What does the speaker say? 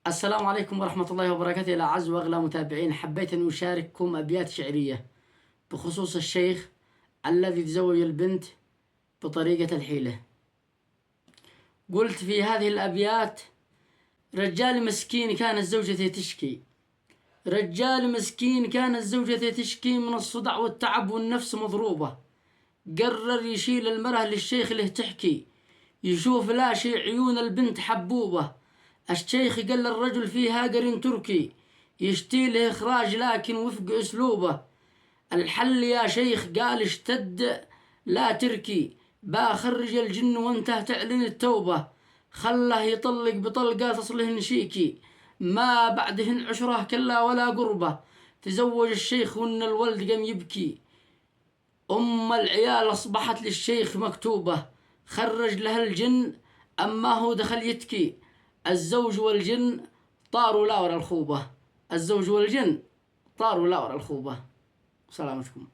السلام عليكم ورحمة الله وبركاته. إلى أعز وأغلى متابعين، حبيت أن أشارككم أبيات شعرية بخصوص الشيخ الذي تزوج البنت بطريقة الحيلة. قلت في هذه الأبيات: رجال مسكين كانت زوجته تشكي، رجال مسكين كانت زوجته تشكي من الصداع والتعب والنفس مضروبة. قرر يشيل المرأة للشيخ له تحكي، يشوف لا شي عيون البنت حبوبة. الشيخ قال للرجل فيها قرين تركي، يشتي له إخراج لكن وفق أسلوبه. الحل يا شيخ قال اشتد لا تركي، باخرج الجن وانته تعلن التوبة. خله يطلق بطلقة تصله نشيكي، ما بعدهن عشرة كلا ولا قربة. تزوج الشيخ وان الولد قام يبكي، العيال أصبحت للشيخ مكتوبة. خرج لها الجن أما هو دخل يتكي، الزوج والجن طاروا لا ورا الخوبة. الزوج والجن طاروا لا ورا الخوبة. سلامتكم.